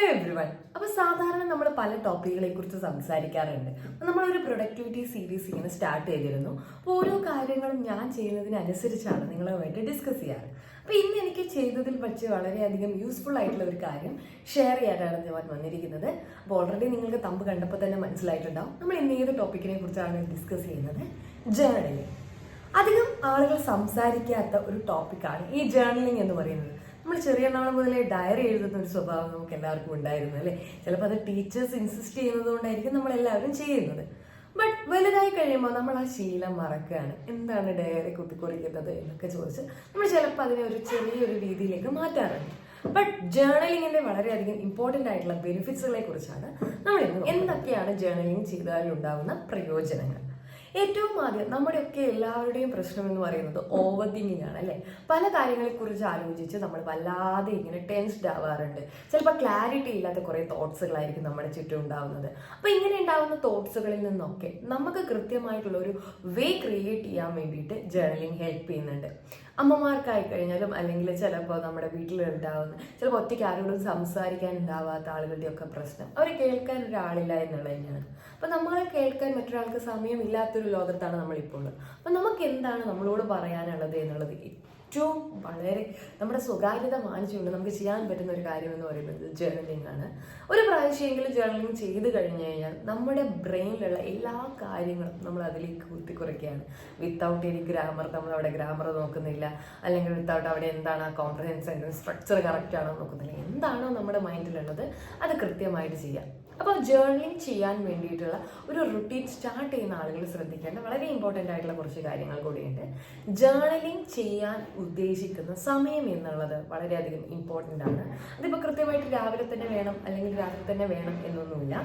Every one. അപ്പോൾ സാധാരണ നമ്മൾ പല ടോപ്പിക്കുകളെ കുറിച്ച് സംസാരിക്കാറുണ്ട്. നമ്മളൊരു പ്രൊഡക്ടിവിറ്റി സീരീസ് ഇങ്ങനെ സ്റ്റാർട്ട് ചെയ്തിരുന്നു. അപ്പോൾ ഓരോ കാര്യങ്ങളും ഞാൻ ചെയ്യുന്നതിനനുസരിച്ചാണ് നിങ്ങളുമായിട്ട് ഡിസ്കസ് ചെയ്യാറ്. അപ്പോൾ ഇന്ന് എനിക്ക് ചെയ്തതിൽ വെച്ച് വളരെയധികം യൂസ്ഫുൾ ആയിട്ടുള്ള ഒരു കാര്യം ഷെയർ ചെയ്യാനാണ് ഞാൻ വന്നിരിക്കുന്നത്. അപ്പോൾ ഓൾറെഡി നിങ്ങൾക്ക് തമ്പ് കണ്ടപ്പോൾ തന്നെ മനസ്സിലായിട്ടുണ്ടാവും നമ്മൾ ഇന്ന് ഏത് ടോപ്പിക്കിനെ കുറിച്ചാണ് ഡിസ്കസ് ചെയ്യുന്നത്. ജേർണലിംഗ്. അധികം ആളുകൾ സംസാരിക്കാത്ത ഒരു ടോപ്പിക്കാണ് ഈ ജേർണലിംഗ് എന്ന് പറയുന്നത്. നമ്മൾ ചെറിയ നാൾ മുതലേ ഡയറി എഴുതുന്ന ഒരു സ്വഭാവം നമുക്ക് എല്ലാവർക്കും ഉണ്ടായിരുന്നു അല്ലേ. ചിലപ്പോൾ അത് ടീച്ചേഴ്സ് ഇൻസിസ്റ്റ് ചെയ്യുന്നത് കൊണ്ടായിരിക്കും നമ്മളെല്ലാവരും ചെയ്യുന്നത്. ബട്ട് വലുതായി കഴിയുമ്പോൾ നമ്മൾ ആ ശീലം മറക്കുകയാണ്. എന്താണ് ഡയറി കുത്തിക്കുറിക്കുന്നത് എന്നൊക്കെ ചോദിച്ച് നമ്മൾ ചിലപ്പോൾ അതിനെ ഒരു ചെറിയൊരു രീതിയിലേക്ക് മാറ്റാറുണ്ട്. ബട്ട് ജേർണലിങ്ങിന്റെ വളരെയധികം ഇമ്പോർട്ടൻ്റ് ആയിട്ടുള്ള ബെനിഫിറ്റ്സുകളെ കുറിച്ചാണ് നമ്മൾ ഇന്ന് എന്തൊക്കെയാണ് ജേർണലിംഗ് ചെയ്താൽ ഉണ്ടാവുന്ന പ്രയോജനങ്ങൾ. ഏറ്റവും ആദ്യം നമ്മുടെയൊക്കെ എല്ലാവരുടെയും പ്രശ്നം എന്ന് പറയുന്നത് ഓവർ തിങ്കിങ് ആണ് അല്ലേ. പല കാര്യങ്ങളെക്കുറിച്ച് ആലോചിച്ച് നമ്മൾ വല്ലാതെ ഇങ്ങനെ ടെൻസ്ഡ് ആവാറുണ്ട്. ചിലപ്പോൾ ക്ലാരിറ്റി ഇല്ലാത്ത കുറേ തോട്ട്സുകളായിരിക്കും നമ്മുടെ ചുറ്റും ഉണ്ടാവുന്നത്. അപ്പോൾ ഇങ്ങനെ ഉണ്ടാവുന്ന തോട്ട്സുകളിൽ നിന്നൊക്കെ നമുക്ക് കൃത്യമായിട്ടുള്ള ഒരു വേ ക്രിയേറ്റ് ചെയ്യാൻ വേണ്ടിയിട്ട് ജേർണലിംഗ് ഹെൽപ്പ് ചെയ്യുന്നുണ്ട്. അമ്മമാർക്കായി കഴിഞ്ഞാലും അല്ലെങ്കിൽ ചിലപ്പോൾ നമ്മുടെ വീട്ടിലുണ്ടാവുന്ന ചിലപ്പോൾ ഒറ്റയ്ക്ക് ആരോടും സംസാരിക്കാൻ ഉണ്ടാവാത്ത ആളുകളുടെയൊക്കെ പ്രശ്നം അവരെ കേൾക്കാൻ ഒരാളില്ല എന്നുള്ളത് തന്നെയാണ്. അപ്പം നമ്മളെ കേൾക്കാൻ മറ്റൊരാൾക്ക് സമയമില്ലാത്തൊരു ലോകത്താണ് നമ്മളിപ്പോൾ ഉള്ളത്. അപ്പം നമുക്ക് എന്താണ് നമ്മളോട് പറയാനുള്ളത് എന്നുള്ളത് ഏറ്റവും വളരെ നമ്മുടെ സ്വകാര്യത മാനിച്ചുകൊണ്ട് നമുക്ക് ചെയ്യാൻ പറ്റുന്ന ഒരു കാര്യം എന്ന് പറയുന്നത് ജേർണലിംഗ് ആണ്. ഒരു പ്രാവശ്യമെങ്കിലും ജേർണലിംഗ് ചെയ്ത് കഴിഞ്ഞു കഴിഞ്ഞാൽ നമ്മുടെ ബ്രെയിനിലുള്ള എല്ലാ കാര്യങ്ങളും നമ്മൾ അതിലേക്ക് കുത്തിക്കുറയ്ക്കുകയാണ്. വിത്തൗട്ട് എനി ഗ്രാമർ, നമ്മൾ അവിടെ ഗ്രാമർ നോക്കുന്നില്ല, അല്ലെങ്കിൽ വിത്തൗട്ട് അവിടെ എന്താണ് ആ കോംപ്രഹെൻഷൻ സ്ട്രക്ചർ കറക്റ്റ് ആണോ നോക്കുന്നില്ല. എന്താണോ നമ്മുടെ മൈൻഡിലുള്ളത് അത് കൃത്യമായിട്ട് ചെയ്യാം. അപ്പോൾ ജേർണലിംഗ് ചെയ്യാൻ വേണ്ടിയിട്ടുള്ള ഒരു റുട്ടീൻ സ്റ്റാർട്ട് ചെയ്യുന്ന ആളുകൾ ശ്രദ്ധിക്കേണ്ട വളരെ ഇമ്പോർട്ടൻ്റ് ആയിട്ടുള്ള കുറച്ച് കാര്യങ്ങൾ കൂടിയുണ്ട്. ജേർണലിംഗ് ചെയ്യാൻ ഉദ്ദേശിക്കുന്ന സമയം എന്നുള്ളത് വളരെയധികം ഇമ്പോർട്ടൻ്റ് ആണ്. അതിപ്പോൾ കൃത്യമായിട്ട് രാവിലെ തന്നെ വേണം അല്ലെങ്കിൽ രാത്രി തന്നെ വേണം എന്നൊന്നുമില്ല.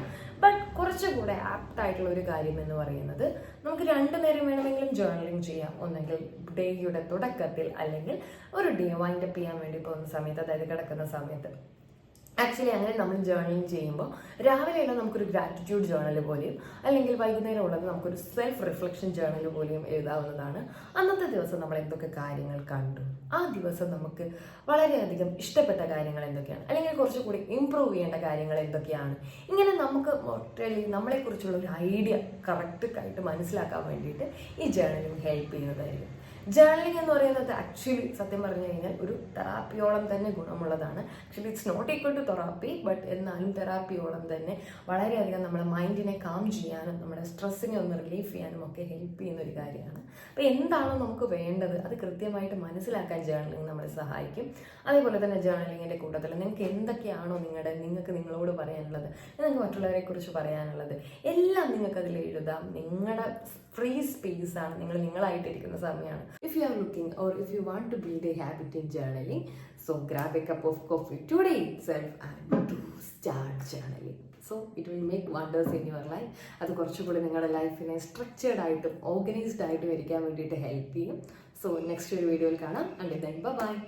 ബട്ട് കുറച്ചുകൂടെ ആപ്റ്റ് ആയിട്ടുള്ള ഒരു കാര്യം എന്ന് പറയുന്നത് നമുക്ക് 2 നേരം വേണമെങ്കിലും ജേർണലിംഗ് ചെയ്യാം. ഒന്നെങ്കിൽ ഡേയുടെ തുടക്കത്തിൽ അല്ലെങ്കിൽ ഒരു ഡേ വൈൻഡപ്പ് ചെയ്യാൻ വേണ്ടി പോകുന്ന സമയത്ത്, അതായത് കിടക്കുന്ന സമയത്ത്. ആക്ച്വലി അങ്ങനെ നമ്മൾ ജേർണലിംഗ് ചെയ്യുമ്പോൾ രാവിലെയുള്ള നമുക്കൊരു ഗ്രാറ്റിറ്റ്യൂഡ് ജേർണൽ പോലെയും അല്ലെങ്കിൽ വൈകുന്നേരം ഉള്ളത് നമുക്കൊരു സെൽഫ് റിഫ്ലക്ഷൻ ജേർണൽ പോലെയും എഴുതാവുന്നതാണ്. അന്നത്തെ ദിവസം നമ്മൾ എന്തൊക്കെ കാര്യങ്ങൾ കണ്ടു, ആ ദിവസം നമുക്ക് വളരെയധികം ഇഷ്ടപ്പെട്ട കാര്യങ്ങൾ എന്തൊക്കെയാണ്, അല്ലെങ്കിൽ കുറച്ചുകൂടി ഇമ്പ്രൂവ് ചെയ്യേണ്ട കാര്യങ്ങൾ എന്തൊക്കെയാണ്, ഇങ്ങനെ നമുക്ക് നമ്മളെക്കുറിച്ചുള്ള ഒരു ഐഡിയ കറക്റ്റായിട്ട് മനസ്സിലാക്കാൻ വേണ്ടിയിട്ട് ഈ ജേർണലിംഗ് ഹെൽപ്പ് ചെയ്യുന്നതായിരിക്കും. ജേർണലിംഗ് എന്ന് പറയുന്നത് ആക്ച്വലി സത്യം പറഞ്ഞു കഴിഞ്ഞാൽ ഒരു തെറാപ്പിയോളം തന്നെ ഗുണമുള്ളതാണ്. Actually it's not equal to therapy, but എന്നാലും തെറാപ്പിയോളം തന്നെ വളരെയധികം നമ്മുടെ മൈൻഡിനെ കാം ചെയ്യാനും നമ്മുടെ സ്ട്രെസ്സിനെ ഒന്ന് റിലീഫ് ചെയ്യാനും ഒക്കെ ഹെൽപ്പ് ചെയ്യുന്ന ഒരു കാര്യമാണ്. അപ്പോൾ എന്താണോ നമുക്ക് വേണ്ടത് അത് കൃത്യമായിട്ട് മനസ്സിലാക്കാൻ ജേർണലിംഗ് നമ്മളെ സഹായിക്കും. അതേപോലെ തന്നെ ജേർണലിങ്ങിൻ്റെ കൂട്ടത്തിൽ നിങ്ങൾക്ക് എന്തൊക്കെയാണോ നിങ്ങൾക്ക് നിങ്ങളോട് പറയാനുള്ളത്, നിങ്ങൾക്ക് മറ്റുള്ളവരെ കുറിച്ച് പറയാനുള്ളത് എല്ലാം നിങ്ങൾക്ക് അതിൽ എഴുതാം. നിങ്ങളുടെ ഫ്രീ സ്പേസ് ആണ്, നിങ്ങളായിട്ടിരിക്കുന്ന സമയമാണ്. If you are looking or if you want to build a habit in journaling, so grab a cup of coffee today itself and to start journaling. So it will make wonders in your life. അത് കുറച്ചുകൂടി നിങ്ങളുടെ ലൈഫിനെ structured ആയിട്ടും organised ആയിട്ടും ഇരിക്കാൻ വേണ്ടിയിട്ട് help ചെയ്യും. So next ഒരു വീഡിയോയിൽ കാണാം. Until then, bye bye.